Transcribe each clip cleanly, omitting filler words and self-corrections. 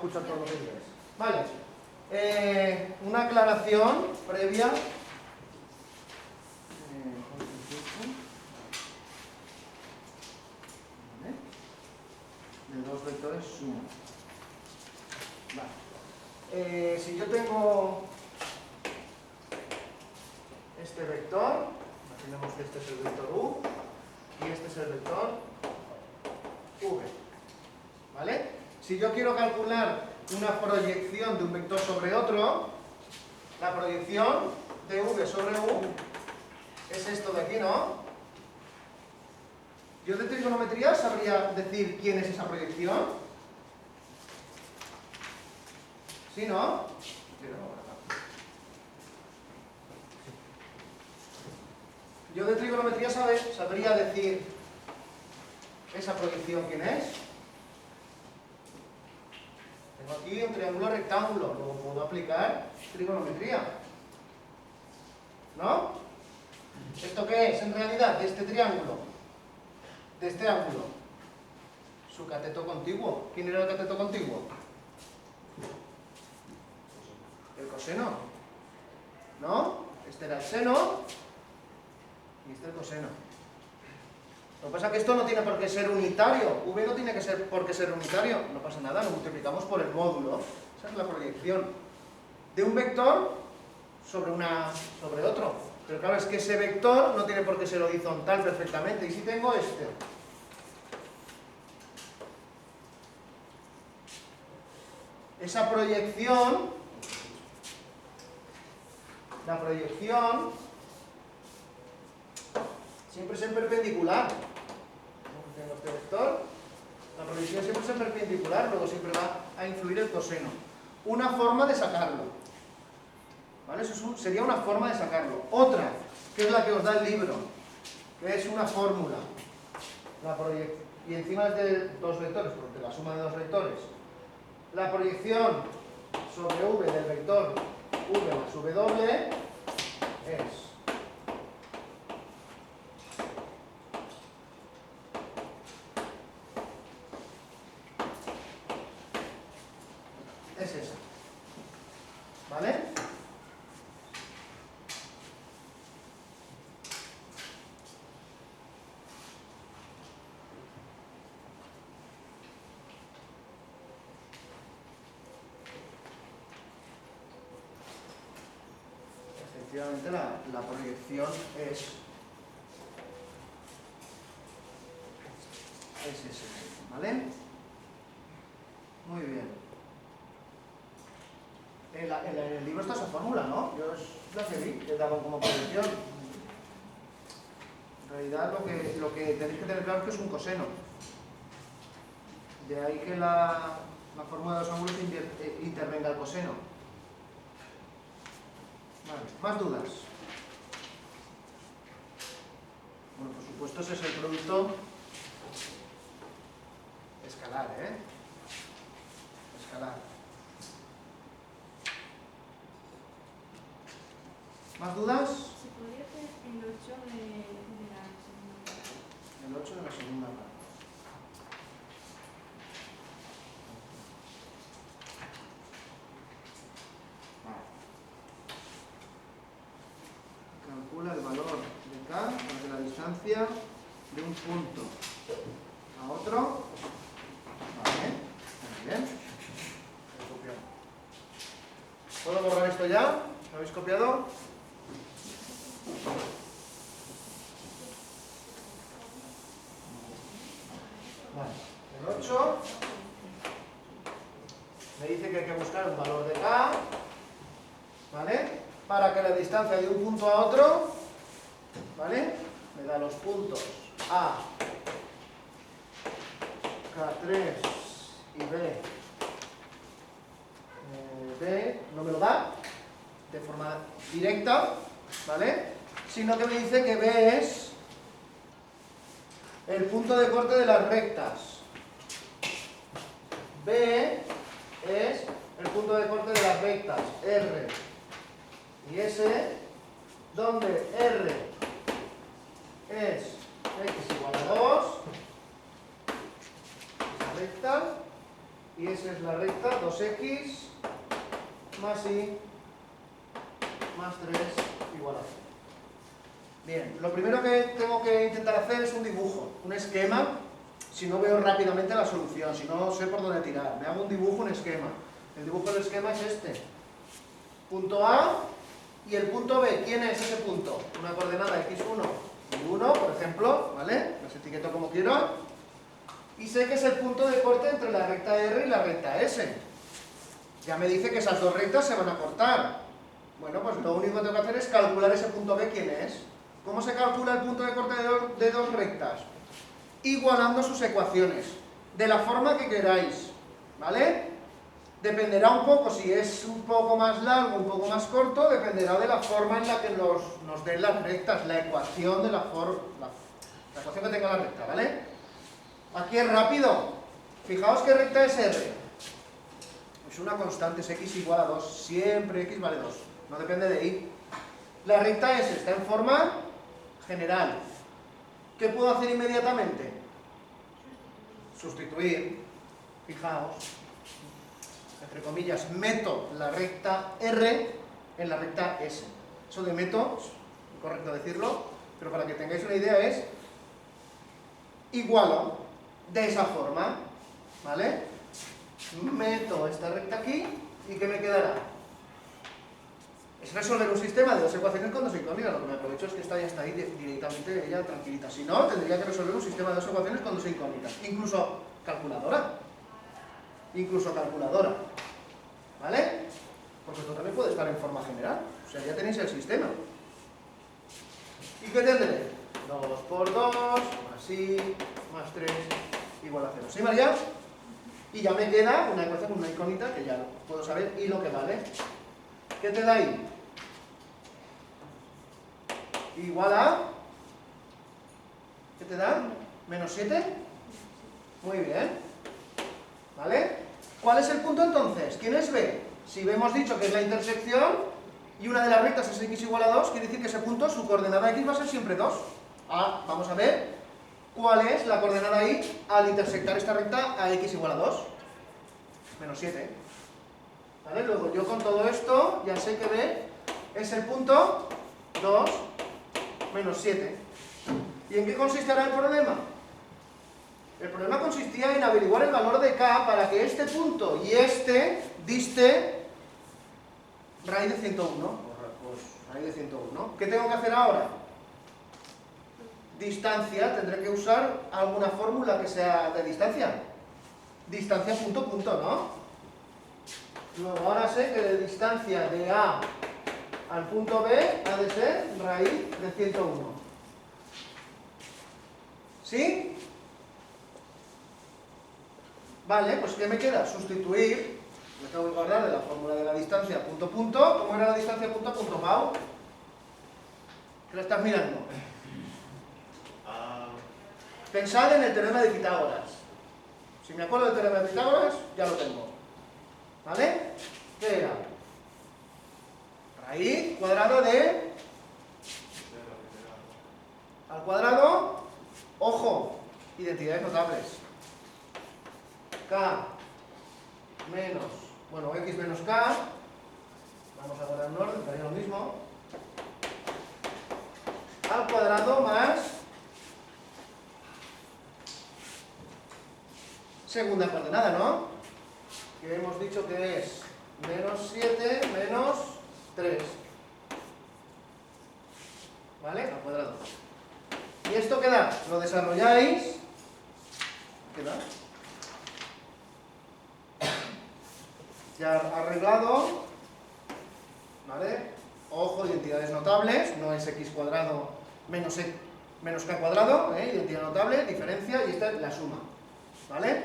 escuchar todo lo que dices. Vale. Una aclaración previa. De dos vectores suma. Vale. Si yo tengo este vector, imaginemos que este es el vector U y este es el vector V. ¿Vale? Si yo quiero calcular una proyección de un vector sobre otro, la proyección de V sobre U es esto de aquí, ¿no? Yo de trigonometría sabría decir quién es esa proyección. ¿Sí, no? Yo de trigonometría sabría decir esa proyección quién es. Tengo aquí un triángulo rectángulo, luego puedo aplicar trigonometría. ¿No? ¿Esto qué es en realidad de este triángulo? De este ángulo. Su cateto contiguo. ¿Quién era el cateto contiguo? El coseno. ¿No? Este era el seno y este el coseno. Lo que pasa es que esto no tiene por qué ser unitario. V no tiene por qué ser unitario. No pasa nada, lo multiplicamos por el módulo. Esa es la proyección de un vector sobre otro. Pero claro, es que ese vector no tiene por qué ser horizontal perfectamente. ¿Y si tengo este? Esa proyección, la proyección siempre es en perpendicular. Tengo este vector, la proyección siempre es en perpendicular, luego siempre va a influir el coseno. Una forma de sacarlo. ¿Vale? Eso sería una forma de sacarlo. Otra, que es la que os da el libro, que es una fórmula. Y encima es de dos vectores, porque la suma de dos vectores. La proyección sobre V del vector V más W es esa. ¿Vale? Efectivamente la proyección es ese, ¿vale? Muy bien. En el libro está esa fórmula, ¿no? Yo es la que vi, que daban como proyección. En realidad lo que tenéis que tener claro es que es un coseno. De ahí que la fórmula de los ángulos intervenga el coseno. Vale, ¿más dudas? Bueno, por supuesto ese es el producto escalar, ¿eh? Escalar. ¿Más dudas? ¿Se podría hacer el 8 de la segunda parte? El 8 de la segunda parte. Calcula el valor de K de la distancia de un punto a otro. Vale, muy bien. He copiado. ¿Puedo borrar esto ya? ¿Lo habéis copiado? Vale. El 8 me dice que hay que buscar un valor de K, ¿vale? Para que la distancia de un punto a otro, ¿vale? Me da los puntos A, K3 y B no me lo da de forma directa, ¿vale? Sino que me dice que B es el punto de corte de las rectas. B es el punto de corte de las rectas R y S, donde R es x igual a 2, esa recta, Y esa es la recta 2x más y más 3 igual a 0. Bien, lo primero que tengo que intentar hacer es un dibujo, un esquema, si no veo rápidamente la solución, si no sé por dónde tirar. Me hago un dibujo, un esquema. El dibujo del esquema es este. Punto A y el punto B. ¿Quién es ese punto? Una coordenada x1 y 1, por ejemplo, ¿vale? Los etiqueto como quiero. Y sé que es el punto de corte entre la recta R y la recta S. Ya me dice que esas dos rectas se van a cortar. Bueno, pues lo único que tengo que hacer es calcular ese punto B, ¿quién es? ¿Cómo se calcula el punto de corte de dos rectas? Igualando sus ecuaciones, de la forma que queráis, ¿vale? Dependerá un poco, si es un poco más largo, un poco más corto, dependerá de la forma en la que nos den las rectas, la ecuación de la ecuación que tenga la recta, ¿vale? Aquí es rápido. Fijaos qué recta es R. Es una constante, es x igual a 2, siempre x vale 2, no depende de y. La recta S está en forma general. ¿Qué puedo hacer inmediatamente? Sustituir. Fijaos. Entre comillas, meto la recta R en la recta S. Eso de meto, es incorrecto decirlo, pero para que tengáis una idea es igualo de esa forma, ¿vale? Meto esta recta aquí y ¿qué me quedará? Es resolver un sistema de dos ecuaciones con dos incógnitas. Lo que me aprovecho es que esta ya está ahí directamente ella tranquilita. Si no, tendría que resolver un sistema de dos ecuaciones con dos incógnitas. Incluso calculadora. Incluso calculadora. ¿Vale? Porque esto también puede estar en forma general. O sea, ya tenéis el sistema. ¿Y qué tendré? 2 por 2, más y, más 3, igual a 0. ¿Sí, María? Y ya me queda una ecuación con una incógnita que ya puedo saber y lo que vale. ¿Qué te da ahí? Igual a... ¿Qué te da? ¿Menos 7? Muy bien. ¿Vale? ¿Cuál es el punto entonces? ¿Quién es B? Si B hemos dicho que es la intersección y una de las rectas es x igual a 2, quiere decir que ese punto, su coordenada x va a ser siempre 2. Ah, vamos a ver cuál es la coordenada y al intersectar esta recta a x igual a 2. Menos 7. ¿Vale? Luego yo con todo esto ya sé que B es el punto 2 menos 7. ¿Y en qué consistirá el problema? El problema consistía en averiguar el valor de K para que este punto y este diste raíz de 101. Pues raíz de 101. ¿Qué tengo que hacer ahora? Distancia. Tendré que usar alguna fórmula que sea de distancia. Distancia punto punto, ¿no? Luego ahora sé que la distancia de A al punto B ha de ser raíz de 101. ¿Sí? Vale, pues ¿qué me queda? Sustituir. Me tengo que acordar de la fórmula de la distancia punto punto. ¿Cómo era la distancia punto punto, Pau? ¿Qué lo estás mirando? Pensad en el teorema de Pitágoras. Si me acuerdo del teorema de Pitágoras, ya lo tengo. ¿Vale? ¿Qué era? Raíz cuadrado de... al cuadrado, ojo, identidades notables. K menos, bueno, x menos K, vamos a guardar en orden, sería lo mismo, al cuadrado más segunda coordenada, ¿no? Que hemos dicho que es menos 7 menos 3. ¿Vale? Al cuadrado. ¿Y esto qué da? Lo desarrolláis. ¿Qué da? Ya arreglado. ¿Vale? Ojo, identidades notables. No es x cuadrado menos k cuadrado. Identidad notable, diferencia y esta es la suma. ¿Vale?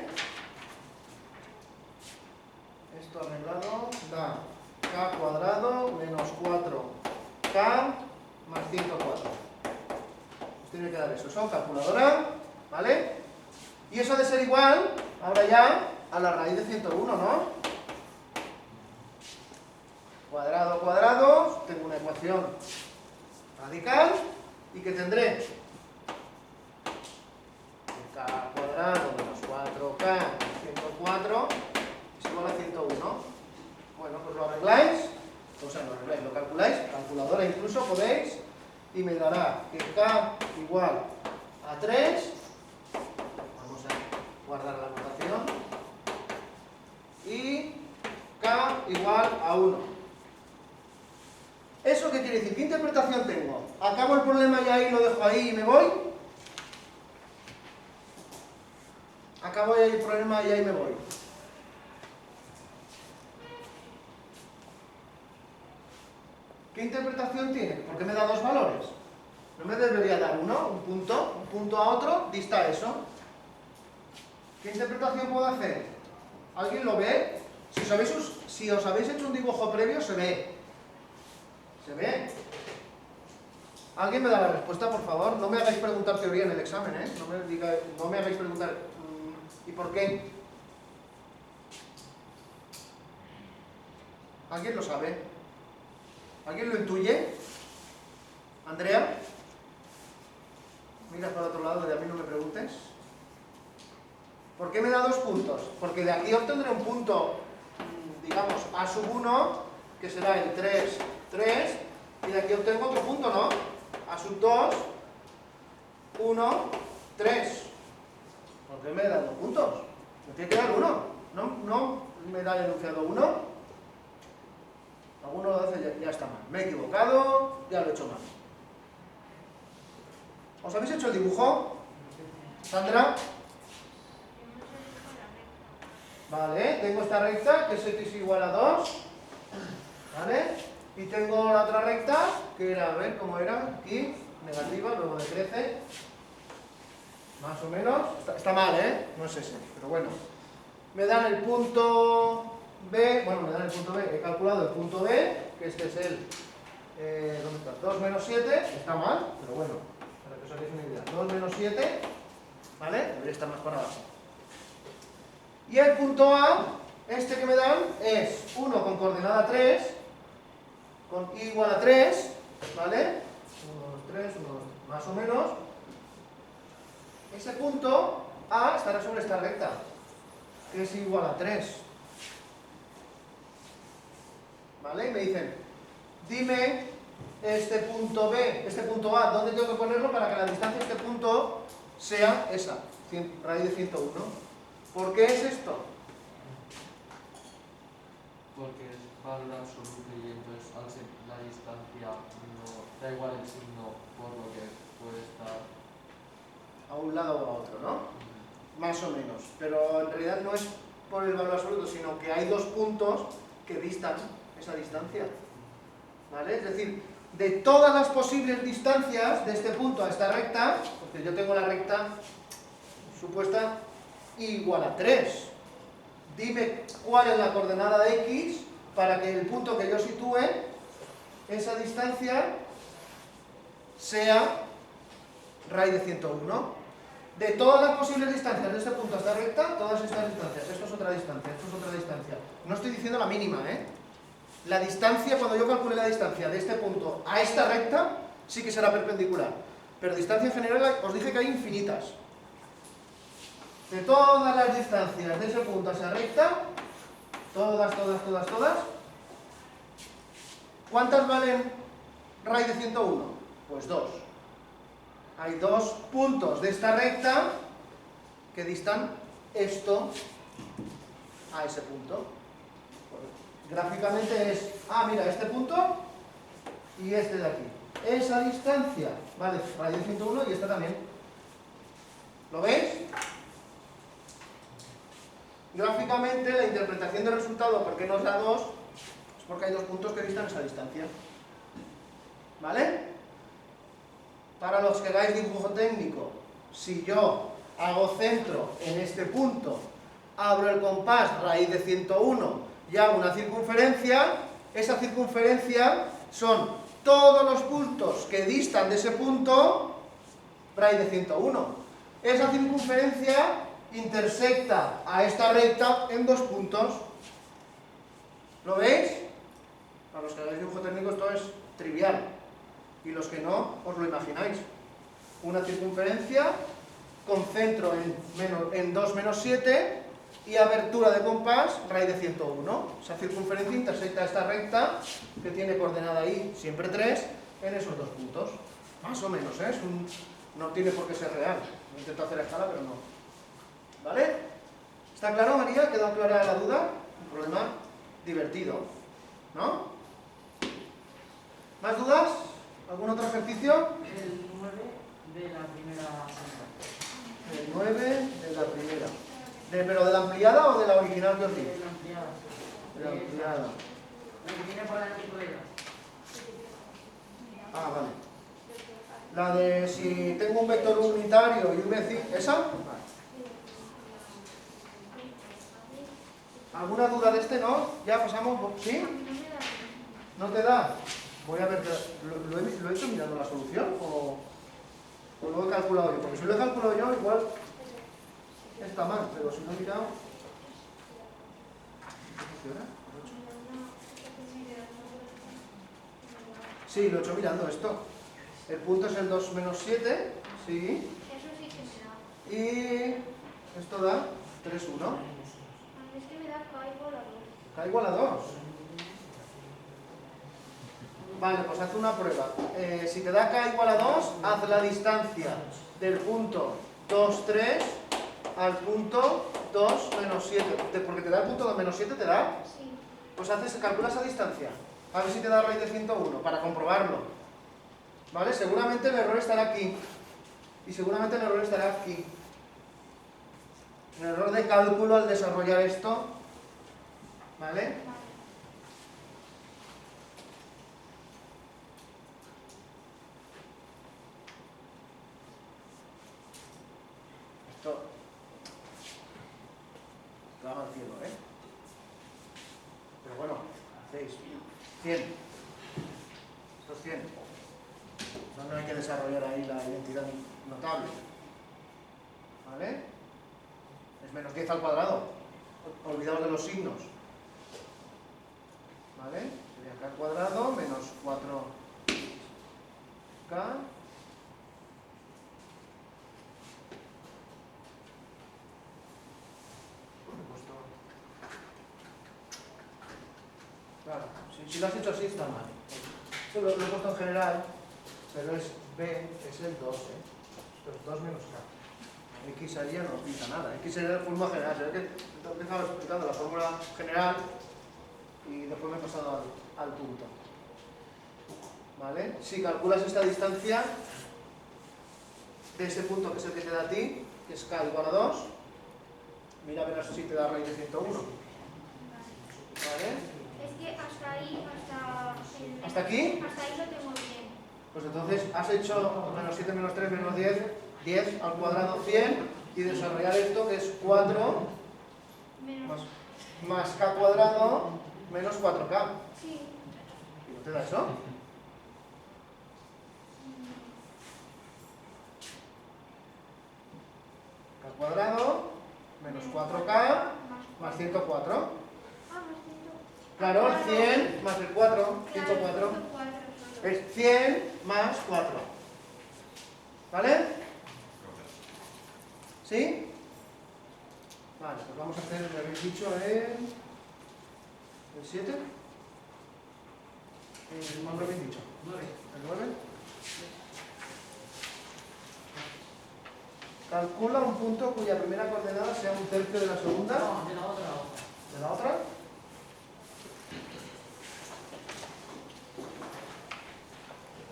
Esto arreglado da k cuadrado menos 4k más 104. Os tiene que dar eso. Eso, calculadora, ¿vale? Y eso ha de ser igual, ahora ya, a la raíz de 101, ¿no? Cuadrado, cuadrado, tengo una ecuación radical, ¿y qué tendré? K cuadrado menos 4k más 104 y me dará que K igual a 3, vamos a guardar la notación, y K igual a 1. ¿Eso qué quiere decir? ¿Qué interpretación tengo? ¿Acabo el problema y ahí lo dejo ahí y me voy? Acabo el problema y ahí me voy. ¿Qué interpretación tiene? ¿Por qué me da dos valores? ¿No me debería dar uno? Un punto a otro, dista eso. ¿Qué interpretación puedo hacer? ¿Alguien lo ve? Si os habéis hecho un dibujo previo, se ve. ¿Se ve? ¿Alguien me da la respuesta, por favor? No me hagáis preguntar teoría en el examen, ¿eh? No me hagáis preguntar ¿y por qué? ¿Alguien lo sabe? ¿Alguien lo intuye? ¿Andrea? Mira para otro lado, de a mí no me preguntes. ¿Por qué me da 2 puntos? Porque de aquí obtendré un punto, digamos, A sub 1, que será el 3, 3, y de aquí obtengo otro punto, ¿no? A sub 2, 1, 3. ¿Por qué me da 2 puntos? Me tiene que dar 1. ¿No me da el enunciado 1? Alguno lo hace, ya está mal. Me he equivocado, ya lo he hecho mal. ¿Os habéis hecho el dibujo? ¿Sandra? Vale, tengo esta recta, que es x igual a 2. ¿Vale? Y tengo la otra recta, que era, a ver cómo era, aquí, negativa, luego decrece. Más o menos. Está mal, ¿eh? No es ese, pero bueno. Me dan el punto B, bueno, me dan el punto B, he calculado el punto B, que este es el, ¿dónde está? 2 menos 7, está mal, pero bueno, para que os hagáis una idea. 2 menos 7, ¿vale? Debería estar más para abajo. Y el punto A, este que me dan, es 1 con coordenada 3, con I igual a 3, ¿vale? 1, 2, 3, 1, 2, más o menos. Ese punto A estará sobre esta recta, que es igual a 3. ¿Vale? Y me dicen, dime este punto B, este punto A, ¿dónde tengo que ponerlo para que la distancia de este punto sea esa, raíz de 101? ¿Por qué es esto? Porque es valor absoluto y entonces al ser la distancia no da igual el signo por lo que puede estar A un lado o a otro, ¿no? Más o menos. Pero en realidad no es por el valor absoluto, sino que hay 2 puntos que distan esa distancia. ¿Vale? Es decir, de todas las posibles distancias de este punto a esta recta, porque yo tengo la recta supuesta igual a 3. Dime cuál es la coordenada de x para que el punto que yo sitúe, esa distancia, sea raíz de 101. De todas las posibles distancias de este punto a esta recta, todas estas distancias. Esto es otra distancia, esto es otra distancia. No estoy diciendo la mínima, ¿eh? La distancia, cuando yo calcule la distancia de este punto a esta recta, sí que será perpendicular. Pero distancia en general, os dije que hay infinitas. De todas las distancias de ese punto a esa recta, todas, ¿cuántas valen raíz de 101? Pues 2. Hay 2 puntos de esta recta que distan esto a ese punto. Gráficamente es, mira, este punto y este de aquí. Esa distancia vale raíz de 101 y esta también. ¿Lo veis? Gráficamente la interpretación del resultado, ¿por qué nos da 2? Es porque hay 2 puntos que distan esa distancia. ¿Vale? Para los que hagáis dibujo técnico, si yo hago centro en este punto, abro el compás raíz de 101 y hago una circunferencia, esa circunferencia son todos los puntos que distan de ese punto raíz de 101. Esa circunferencia intersecta a esta recta en 2 puntos. ¿Lo veis? Para los que hagáis dibujo técnico esto es trivial. Y los que no, os lo imagináis. Una circunferencia con centro en 2 menos 7 y abertura de compás raíz de 101. Esa circunferencia intersecta esta recta que tiene coordenada ahí, siempre 3, en esos 2 puntos. Más o menos, ¿eh? No tiene por qué ser real. Lo intento hacer a escala, pero no. ¿Vale? ¿Está claro, María? ¿Quedó clara la duda? Un problema divertido, ¿no? ¿Más dudas? ¿Algún otro ejercicio? El 9 de la primera senda. El 9 de la primera. ¿Pero de la ampliada o de la original que os di? De la ampliada. De la ampliada. La que viene por delante de ella. Ah, vale. La de si tengo un vector unitario y un vecino, ¿esa? Vale. ¿Alguna duda de este, no? ¿Ya pasamos? ¿Sí? ¿No te da? Voy a ver, ¿lo he hecho mirando la solución o lo he calculado yo? Porque si lo he calculado yo, igual está mal, pero si lo he mirado... ¿Qué funciona? Sí, lo he hecho mirando esto. El punto es el 2 menos 7, sí. Eso sí que me da. Y esto da 3, 1. A mí es que me da K igual a 2. K igual a 2. Vale, pues haz una prueba. Si te da K igual a 2, haz la distancia del punto 2, 3 al punto 2 menos 7. Porque te da el punto 2 menos 7, ¿te da? Sí. Pues calcula esa distancia. A ver si te da raíz de 101, para comprobarlo. ¿Vale? Seguramente el error estará aquí. Y seguramente el error estará aquí. El error de cálculo al desarrollar esto. ¿Vale? Esto va al cielo, ¿eh? Pero bueno, hacéis 100. Esto es 100. No hay que desarrollar ahí la identidad notable. ¿Vale? Es menos 10 al cuadrado. Olvidaos de los signos. ¿Vale? Sería K al cuadrado menos 4K. Claro, si lo has hecho así está mal. Esto lo he puesto en general, pero es B, es el 2, ¿eh? Esto es 2 menos K. X allí no pinta nada. X sería la fórmula general. Se ve que he empezado explicando la fórmula general y después me he pasado al punto. ¿Vale? Si calculas esta distancia de ese punto que es el que te da a ti, que es K igual a 2, mira verás si te da raíz de 101. ¿Vale? Es que hasta ahí, ¿Hasta aquí? Hasta ahí lo tengo bien. Pues entonces has hecho menos 7 menos 3 menos 10, 10 al cuadrado 100 y desarrollar esto que es 4 Menos. más K cuadrado menos 4K. Sí. ¿Y no te da eso? K cuadrado menos 4K más 104. Ah, más 100. Claro, el 100 más el 4, Claro, 104. 104 solo. Es 100 más 4. ¿Vale? ¿Sí? Vale, pues vamos a hacer, me habéis dicho, el 7. ¿Cuál me habéis dicho? 9. ¿El 9? Calcula un punto cuya primera coordenada sea un tercio de la segunda. No, de la otra. ¿De la otra?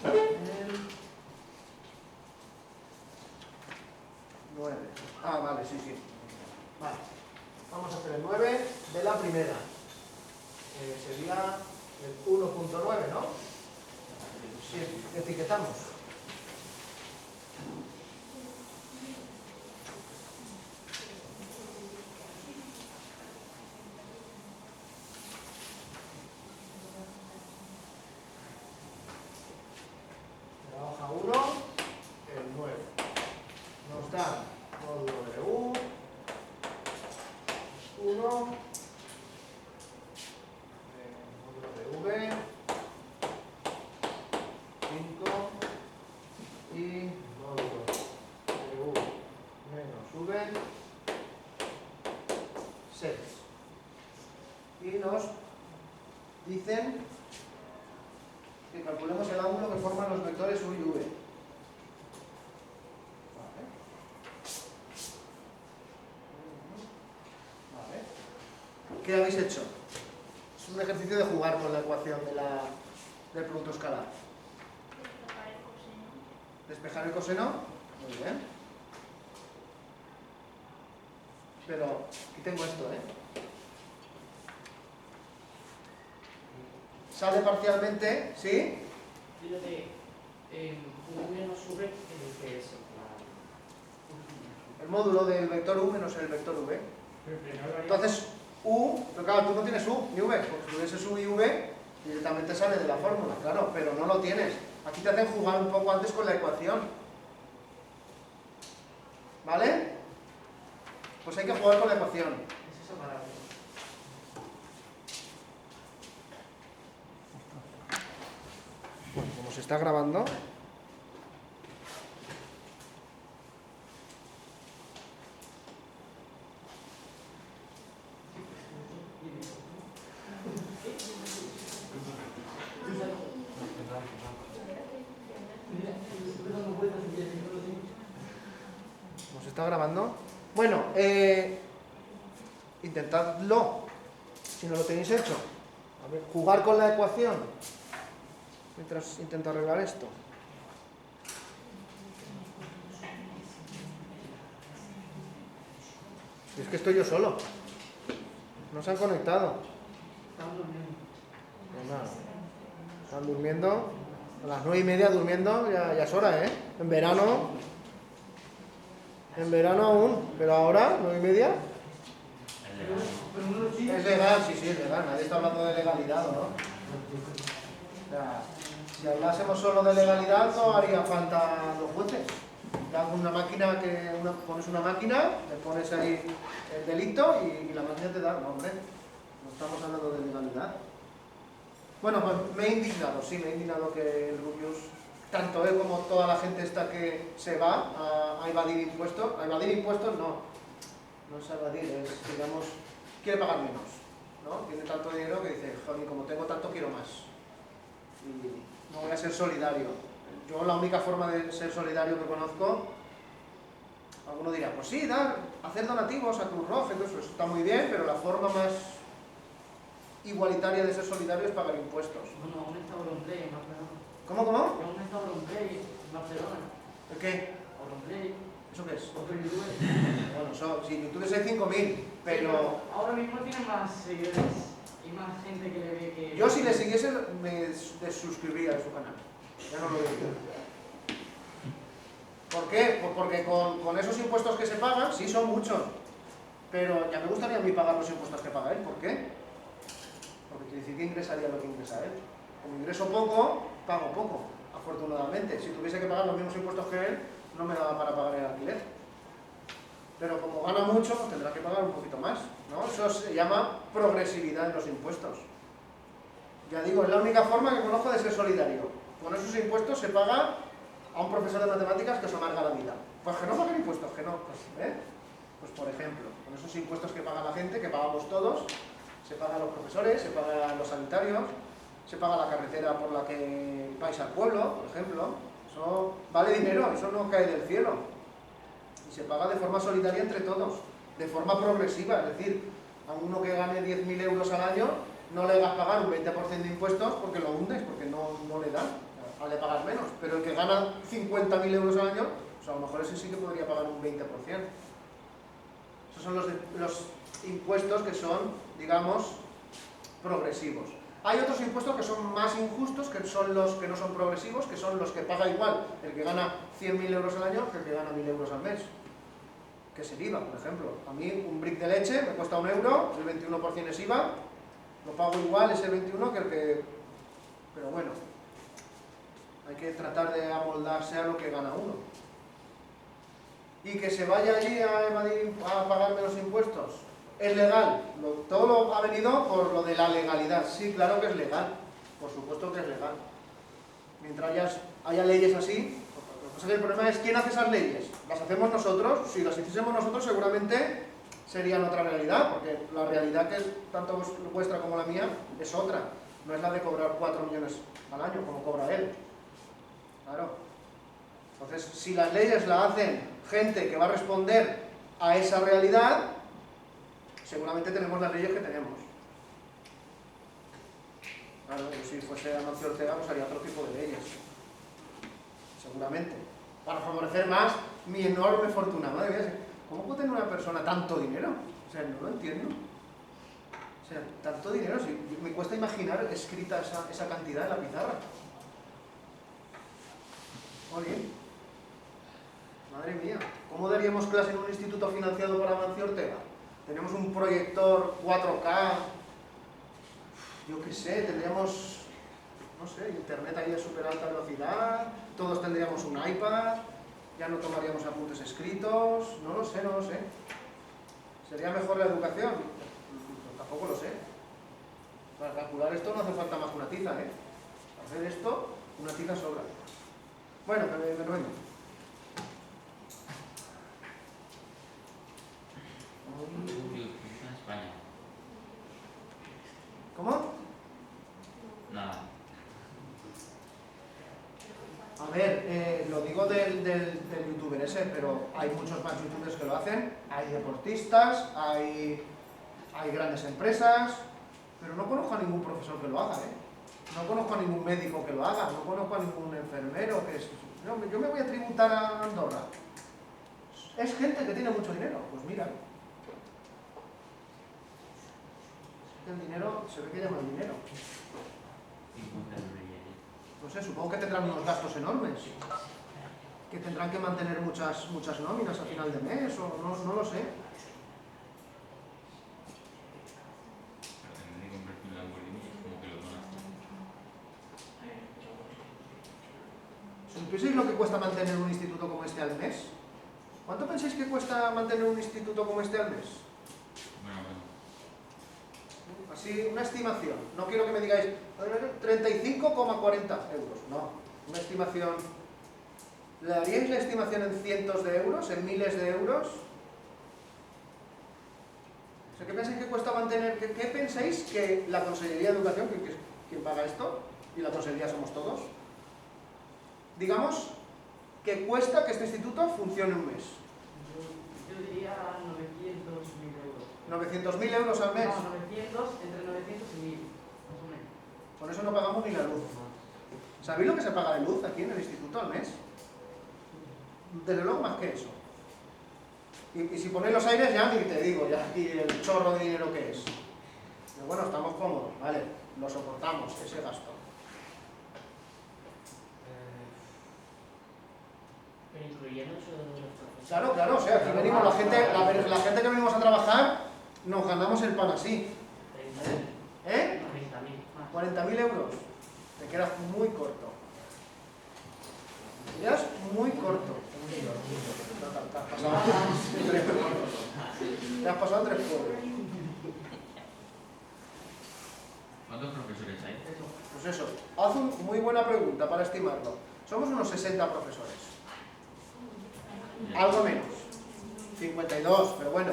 El 9. Ah, vale, sí, sí. Vale. Vamos a hacer el 9 de la primera. Sería el 1.9, ¿no? Si etiquetamos. De la hoja 1, el 9. Nos da módulo de U, 1, módulo de V, 5 y módulo de U menos V, 6. Y nos dicen que calculemos el ángulo que forman los vectores U y V. ¿qué habéis hecho? Es un ejercicio de jugar con la ecuación del producto escalar. Despejar el coseno. Muy bien. Pero aquí tengo esto, Sale parcialmente, ¿sí? Fíjate, U menos V, que es El módulo del vector U menos el vector V. Entonces, U, pero claro, tú no tienes U ni V, porque si tuvieses U y V, directamente sale de la fórmula, claro, pero no lo tienes. Aquí te hacen jugar un poco antes con la ecuación. ¿Vale? Pues hay que jugar con la ecuación. Es eso para Bueno, como se está grabando. ¿Nos está grabando? Bueno, intentadlo, si no lo tenéis hecho. A ver, jugar con la ecuación, mientras intento arreglar esto. Es que estoy yo solo. No se han conectado. Están durmiendo. Venga. Están durmiendo. A las 9:30 durmiendo, ya es hora, En verano. En verano aún. Pero ahora, 9:30. Es legal, sí, es legal. Nadie está hablando de legalidad, ¿no? O sea, si hablásemos solo de legalidad, no haría falta los jueces. Una máquina pones una máquina, le pones ahí el delito y la máquina te da. No, hombre, no estamos hablando de legalidad. Bueno, pues me he indignado que el Rubius, tanto él como toda la gente esta que se va a evadir impuestos, no es evadir, es, digamos, quiere pagar menos, ¿no? Tiene tanto dinero que dice, joder, como tengo tanto quiero más. Y no voy a ser solidario. Yo la única forma de ser solidario que conozco, alguno dirá, pues sí, hacer donativos a Cruz Roja, eso está muy bien, pero la forma más igualitaria de ser solidario es pagar impuestos. Bueno, aún está Auronplay en Barcelona. ¿Cómo? Aún está Auronplay en Barcelona. ¿El qué? Auronplay. ¿Eso qué es? Otro youtuber. Bueno, si youtubers hay 5.000, pero... Ahora mismo tiene más seguidores y más gente que le ve que... Yo si le siguiese me desuscribiría de su canal. Ya no lo digo. ¿Por qué? Pues porque con esos impuestos que se pagan, sí son muchos, pero ya me gustaría a mí pagar los impuestos que paga él. ¿Por qué? Porque quiere decir que ingresaría lo que ingresa él. Como ingreso poco, pago poco, afortunadamente. Si tuviese que pagar los mismos impuestos que él, no me daba para pagar el alquiler. Pero como gana mucho, pues tendrá que pagar un poquito más, ¿no? Eso se llama progresividad en los impuestos. Ya digo, es la única forma que conozco de ser solidario. Con esos impuestos se paga a un profesor de matemáticas que os amarga la vida. Pues que no paguen impuestos, que no. Pues por ejemplo, con esos impuestos que paga la gente, que pagamos todos, se pagan los profesores, se pagan los sanitarios, se paga la carretera por la que vais al pueblo, por ejemplo. Eso vale dinero, eso no cae del cielo. Y se paga de forma solidaria entre todos, de forma progresiva, es decir, a uno que gane 10.000 euros al año, no le hagas pagar un 20% de impuestos porque lo hundes, porque no le dan, ha de pagar menos. Pero el que gana 50.000 euros al año, pues a lo mejor ese sí que podría pagar un 20%. Esos son los impuestos que son, digamos, progresivos. Hay otros impuestos que son más injustos, que son los que no son progresivos, que son los que paga igual el que gana 100.000 euros al año que el que gana 1.000 euros al mes. Que es el IVA, por ejemplo. A mí un brick de leche me cuesta 1 euro, el 21% es IVA, lo pago igual ese 21 que el que... Pero bueno, hay que tratar de amoldarse a lo que gana uno. Y que se vaya allí a evadir, a pagar menos impuestos. ¿Es legal? Todo lo ha venido por lo de la legalidad. Sí, claro que es legal. Por supuesto que es legal. Mientras haya leyes así, lo que pasa es que el problema es quién hace esas leyes. ¿Las hacemos nosotros? Si las hiciésemos nosotros seguramente serían otra realidad, porque la realidad que es tanto vuestra como la mía es otra. No es la de cobrar 4 millones al año como cobra él. Claro. Entonces, si las leyes las hacen gente que va a responder a esa realidad, seguramente tenemos las leyes que tenemos. Claro, yo si fuese Amancio Ortega pues haría otro tipo de leyes. Seguramente. Para favorecer más mi enorme fortuna. Madre mía, ¿cómo puede tener una persona tanto dinero? O sea, no lo entiendo. O sea, tanto dinero, si me cuesta imaginar escrita esa cantidad en la pizarra. Muy bien. Madre mía, ¿cómo daríamos clase en un instituto financiado por Amancio Ortega? Tenemos un proyector 4K, yo qué sé, tendríamos, no sé, internet ahí de súper alta velocidad, todos tendríamos un iPad, ya no tomaríamos apuntes escritos, no lo sé, no lo sé. ¿Sería mejor la educación? Pues tampoco lo sé. Para calcular esto no hace falta más que una tiza, ¿eh? Para hacer esto, una tiza sobra. Bueno, me enrollo. Google funciona en España. ¿Cómo? Nada. A ver, lo digo del youtuber ese, pero hay muchos más youtubers que lo hacen, hay deportistas, hay grandes empresas, pero no conozco a ningún profesor que lo haga, ¿eh? No conozco a ningún médico que lo haga, no conozco a ningún enfermero que es... Yo me voy a tributar a Andorra. Es gente que tiene mucho dinero, pues mira. El dinero, se ve que llama el dinero. No sé, supongo que tendrán unos gastos enormes. Que tendrán que mantener muchas nóminas a final de mes, o no lo sé. Pero tener que convertir en Lamborghini es como que lo donas. ¿Supieseis lo que cuesta mantener un instituto como este al mes? ¿Cuánto pensáis que cuesta mantener un instituto como este al mes? Bueno. Así, una estimación. No quiero que me digáis 35,40 euros. No, una estimación. ¿Le daríais la estimación en cientos de euros, en miles de euros? O sea, ¿qué pensáis que cuesta mantener? ¿Qué pensáis que la Consellería de Educación, que es quien paga esto, y la Consellería somos todos, digamos, que cuesta que este instituto funcione un mes? Yo diría 900.000 euros. ¿900.000 euros al mes? No, 900, entre 900 y 1000, más o menos. Con eso no pagamos ni la luz. ¿Sabéis lo que se paga de luz aquí en el instituto al mes? Desde luego más que eso. Y si ponéis los aires ya ni te digo, ya aquí el chorro de dinero que es. Pero bueno, estamos cómodos, ¿vale? Lo soportamos, ese gasto. Pero incluyendo eso de los profesores. Claro, o sea, aquí venimos la gente que venimos a trabajar, nos ganamos el pan así. 30.000. ¿Eh? 30.000 más. 40.000 euros. Te quedas muy corto. Te quedas muy corto. Te has pasado tres pueblos. ¿Cuántos profesores hay? Pues eso, haz una muy buena pregunta para estimarlo. Somos unos 60 profesores. Algo menos. 52, pero bueno.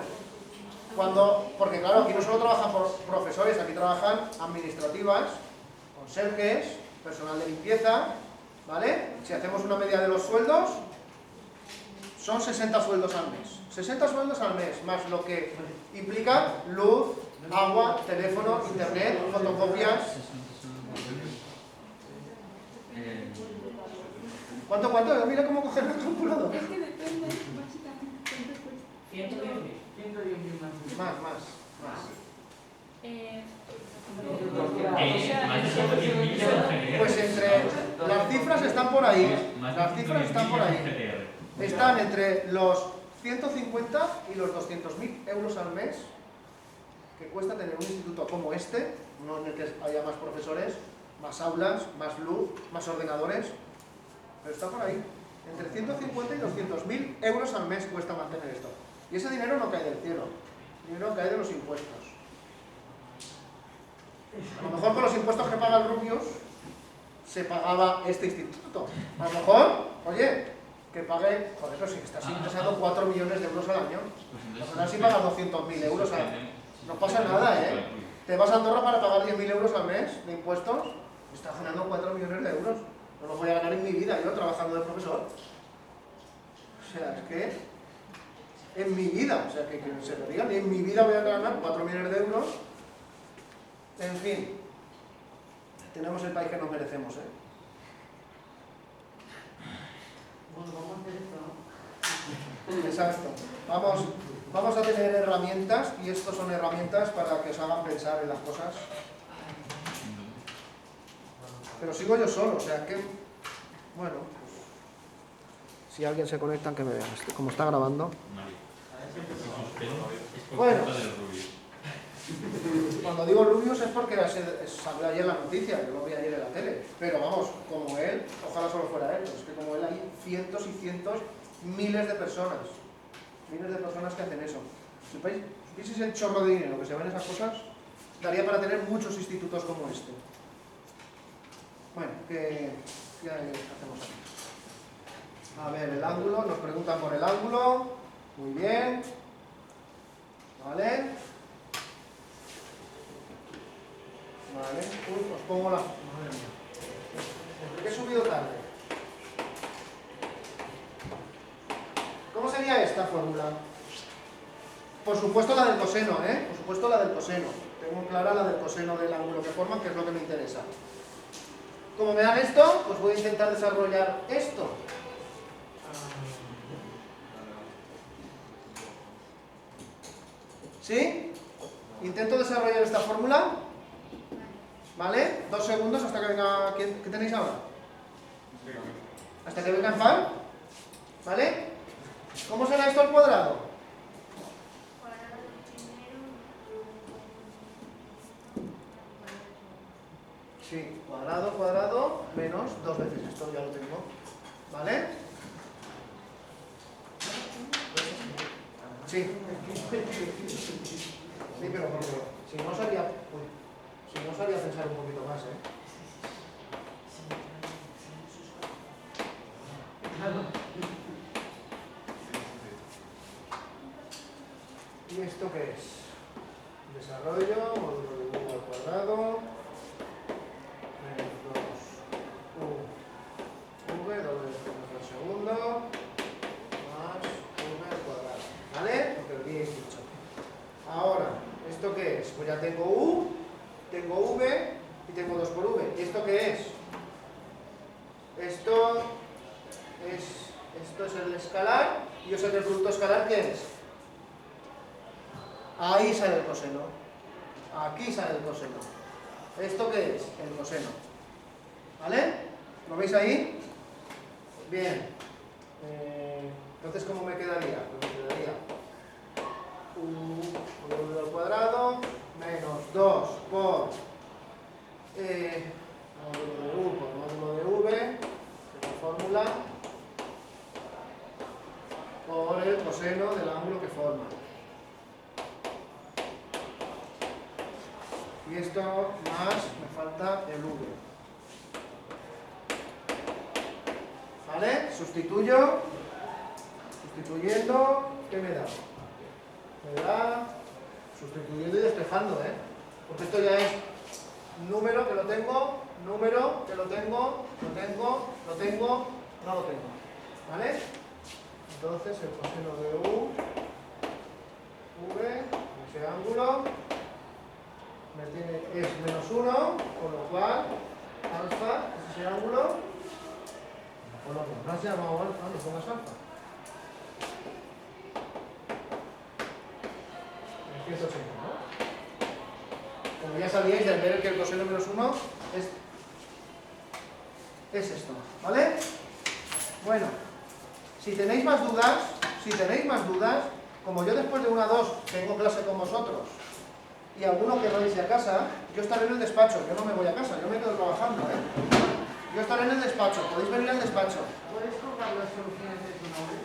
Porque claro, aquí no solo trabajan profesores, aquí trabajan administrativas, conserjes, personal de limpieza, ¿vale? Si hacemos una media de los sueldos, son 60 sueldos al mes. 60 sueldos al mes, más lo que implica luz, agua, teléfono, internet, fotocopias. ¿Cuánto? Mira cómo coger el calculador. Es que depende, básicamente, cuánto cuesta. 110.000 más. Más. Más de 110.000 Pues entre... Las cifras están por ahí. Las cifras están por ahí. Están entre los 150 y los 200.000 euros al mes que cuesta tener un instituto como este, no en el que haya más profesores, más aulas, más luz, más ordenadores, pero está por ahí. Entre 150 y 200.000 euros al mes cuesta mantener esto. Y ese dinero no cae del cielo, el dinero cae de los impuestos. A lo mejor con los impuestos que paga el Rubius se pagaba este instituto. A lo mejor, oye, que pague, joder, pero si estás ingresando 4 millones de euros al año, ahora sí pagas 200.000 euros al año. No pasa nada, ¿eh? Te vas a Andorra para pagar 10.000 euros al mes de impuestos, estás ganando 4 millones de euros. No los voy a ganar en mi vida yo trabajando de profesor. O sea, es que En mi vida, o sea, que se lo digan, en mi vida voy a ganar 4 millones de euros. En fin, tenemos el país que nos merecemos, ¿eh? Bueno, vamos a hacer esto, ¿no? Exacto. Vamos a tener herramientas, y estos son herramientas para que os hagan pensar en las cosas. Pero sigo yo solo, o sea que, bueno, pues, si alguien se conecta, que me vean, como está grabando. Bueno. Cuando digo Rubius es porque salió ayer la noticia, yo lo vi ayer en la tele, pero vamos, como él, ojalá solo fuera él, pero es que como él hay cientos y cientos, miles de personas que hacen eso. Si supieseis el chorro de dinero que se va en esas cosas, daría para tener muchos institutos como este. Bueno, ¿qué hacemos aquí? A ver, el ángulo, nos preguntan por el ángulo, muy bien, ¿vale? Vale, os pongo la... Madre mía. ¿Por qué he subido tarde? ¿Cómo sería esta fórmula? Por supuesto la del coseno, ¿eh? Por supuesto la del coseno. Tengo clara la del coseno del ángulo que forman, que es lo que me interesa. Como me dan esto, pues voy a intentar desarrollar esto. ¿Sí? Intento desarrollar esta fórmula. ¿Vale? 2 segundos hasta que venga... ¿Qué tenéis ahora? Hasta que venga Juan. ¿Vale? ¿Cómo será esto al cuadrado? Sí, cuadrado, menos 2 veces esto, ya lo tengo. ¿Vale? Sí. Sí, pero porque si no sería... Si no os haría pensar un poquito más, ¿eh? ¿Y esto qué es? Desarrollo, módulo de u al cuadrado, menos 2u v doble al segundo, más v al cuadrado. ¿Vale? Lo que os habéis dicho. Ahora, ¿esto qué es? Pues ya tengo u, tengo v y tengo 2 por v. ¿Y esto qué es? Esto es el escalar, y yo sé que el producto escalar, ¿qué es? Ahí sale el coseno. Aquí sale el coseno. ¿Esto qué es? El coseno. ¿Vale? ¿Lo veis ahí? Bien. Entonces, ¿cómo me quedaría? Pues me quedaría u al cuadrado menos 2 por módulo de u por módulo de v, que es la fórmula, por el coseno del ángulo que forma. Y esto más me falta el v. ¿Vale? Sustituyendo, ¿qué me da? Me da sustituyendo y despejando, ¿eh? Porque esto ya es número que lo tengo, número que lo tengo, no lo tengo. ¿Vale? Entonces el coseno de u, v, ese ángulo, es menos 1, con lo cual alfa es ese ángulo, o no has llamado alfa, no pongas alfa. 180, ¿no? Como ya sabíais, de ver que el coseno menos 1 es esto, ¿vale? Bueno, si tenéis más dudas, como yo después de 1 a 2 tengo clase con vosotros y alguno que no vais a casa, yo estaré en el despacho, yo no me voy a casa, yo me quedo trabajando, ¿eh? Yo estaré en el despacho, podéis venir al despacho. ¿Puedes colgar las soluciones de tu nombre?